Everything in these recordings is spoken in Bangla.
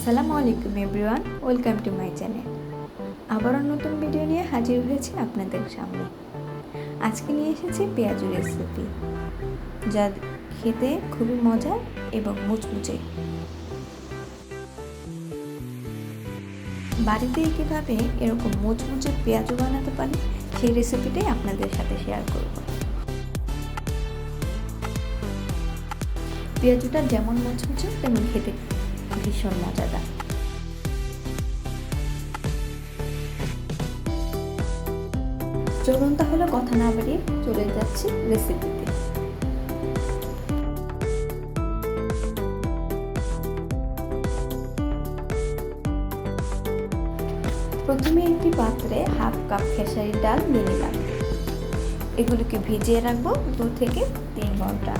আসসালামু আলাইকুম everyone, welcome to my channel. আবারও নতুন ভিডিও নিয়ে হাজির হয়েছি আপনাদের সামনে। আজকে নিয়ে এসেছি পেঁয়াজু রেসিপি, যা খেতে খুবই মজার এবং মুচমুচে। বাড়িতেই কীভাবে এরকম মুচমুচে পেঁয়াজু বানাতে পারি সেই রেসিপিটাই আপনাদের সাথে শেয়ার করব। পেঁয়াজুটা যেমন মুচমুচে তেমন খেতে ভীষণ মজাদার। চলুন তাহলে কথা না বাড়িয়ে চলে যাচ্ছি রেসিপিতে। প্রথমে একটি পাত্রে হাফ কাপ খেসারির ডাল নিয়ে নিলাম। এগুলোকে ভিজিয়ে রাখবো 2 থেকে 3 ঘন্টা।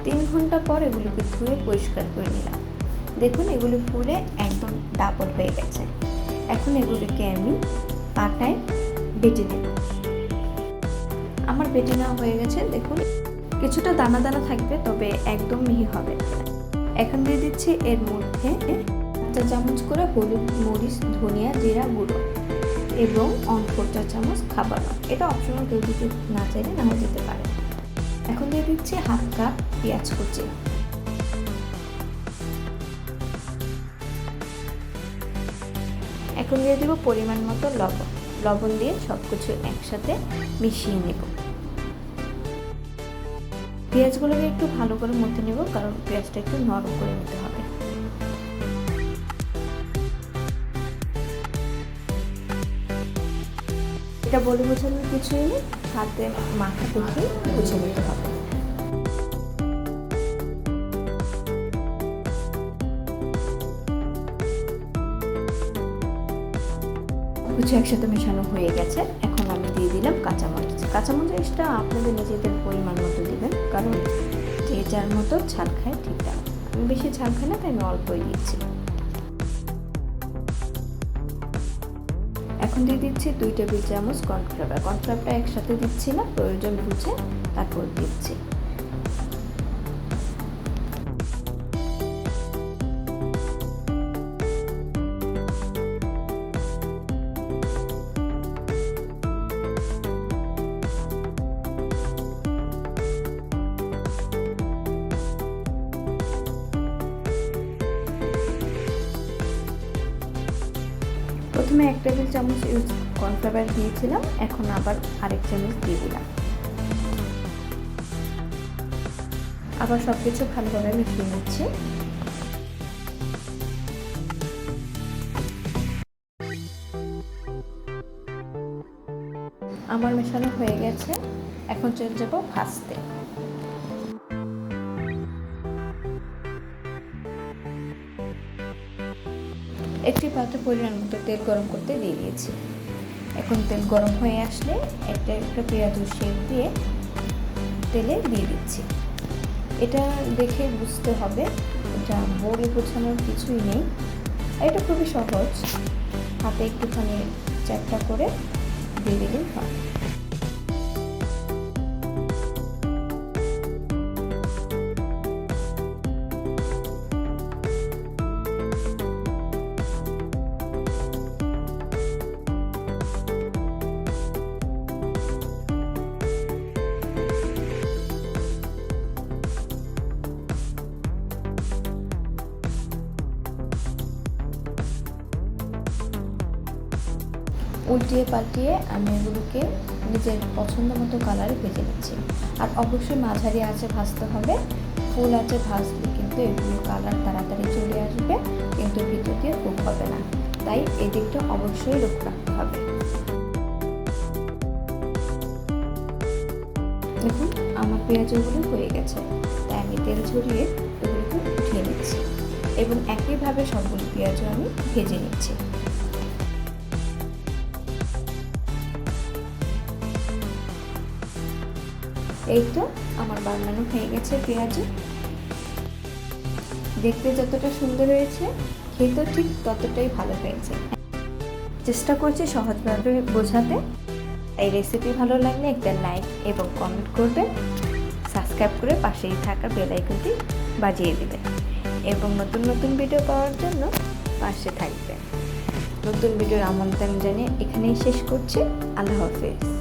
তিন ঘন্টা পর এগুলোকে ধুয়ে পরিষ্কার করে নিলাম। দেখুন এগুলো পুরে একদম ডাবল হয়ে গেছে। এখন এগুলোকে আমি পাটায় বেটে নেব। আমার বেটে নেওয়া হয়ে গেছে। দেখুন কিছুটা দানা দানা থাকবে, তবে একদম মিহি হবে। এখন দিয়ে দিচ্ছি এর মধ্যে 1 চামচ করে হলুদ, মরিচ, ধনিয়া, জিরা গুঁড়ো এবং 1/4 চা চামচ খাবার। এটা অপশনাল, কেউ দিতে না চাইলে নাও দিতে পারে। এখন দিয়ে দিচ্ছি হাফ কাপ পেঁয়াজ কুচি। এখন দিয়ে দেব পরিমাণ মতো লবণ দিয়ে সবকিছু একসাথে মিশিয়ে নেব। পেঁয়াজগুলোকে একটু ভালো করে মথে নেব, কারণ পেঁয়াজটা একটু নরম করে নিতে হবে। এটা বলে বোঝানোর কিছুই নেই, হাতে মাখা দেখে বুঝে নিতে হবে। কিছু একসাথে মেশানো হয়ে গেছে। এখন আমি দিয়ে দিলাম কাঁচামরিচ। কাঁচামরিচটা আপনাদের নিজেদের পরিমাণ মতো দিবেন, কারণ যে যার মতো ঝাল খায় ঠিক আছে। আমি বেশি ঝাল খাই না, তাই আমি অল্পই দিচ্ছি। এখন দিয়ে দিচ্ছি 2 টেবিল চামচ কর্নফ্লাওয়ার। কর্নফ্লাওয়ারটা একসাথে দিচ্ছি না, প্রয়োজন বুঝে তারপর দিচ্ছি। প্রথমে 1 টেবিল চামচ কর্নফ্লাওয়ার দিয়েছিলাম, এখন আবার আরেক চামচ দিয়ে দিলাম। আবার সবকিছু ভালোভাবে মিশিয়ে নিচ্ছি। আমার মেশানো হয়ে গেছে। এখন চলে যাব ভাজতে। একটি পাত্রে পরিমাণ মতো তেল গরম করতে দিয়ে দিয়েছি। এখন তেল গরম হয়ে আসলে একটা একটা পেঁয়াজু শেপ দিয়ে তেলে দিয়ে দিচ্ছি। এটা দেখে বুঝতে হবে, এটা বড়ি বোঝানোর কিছুই নেই। এটা খুবই সহজ, হাতে একটুখানি চ্যাপটা করে দিয়ে দিলেই হয়। উল্টিয়ে পাল্টিয়ে আমি এগুলোকে নিজের পছন্দ মতো কালারে ভেজে নিচ্ছি। আর অবশ্যই মাঝারি আঁচে ভাজতে হবে। ফুল আঁচে ভাজলে কিন্তু এগুলো কালার তাড়াতাড়ি চলে আসবে, কিন্তু ভিতর দিয়ে কুক হবে না। তাই এই দিকটা অবশ্যই লক্ষ্য রাখতে হবে। দেখুন আমার পেঁয়াজগুলো হয়ে গেছে, তাই আমি তেল ঝরিয়ে এগুলোকে উঠিয়ে নিচ্ছি এবং একইভাবে সবগুলো পেঁয়াজও আমি ভেজে নিচ্ছি। এই তো আমার বানানো হয়ে গেছে পেঁয়াজু। দেখতে যতটা সুন্দর হয়েছে, খেতেও ঠিক ততটাই ভালো হয়েছে। চেষ্টা করছি সহজভাবে বোঝাতে। এই রেসিপি ভালো লাগলে একটা লাইক এবং কমেন্ট করবেন, সাবস্ক্রাইব করে পাশেই থাকা বেল আইকনটি বাজিয়ে দেবেন এবং নতুন নতুন ভিডিও পাওয়ার জন্য পাশে থাকবেন। নতুন ভিডিওর আমন্ত্রণ জানিয়ে এখানেই শেষ করছি। আল্লাহ হাফেজ।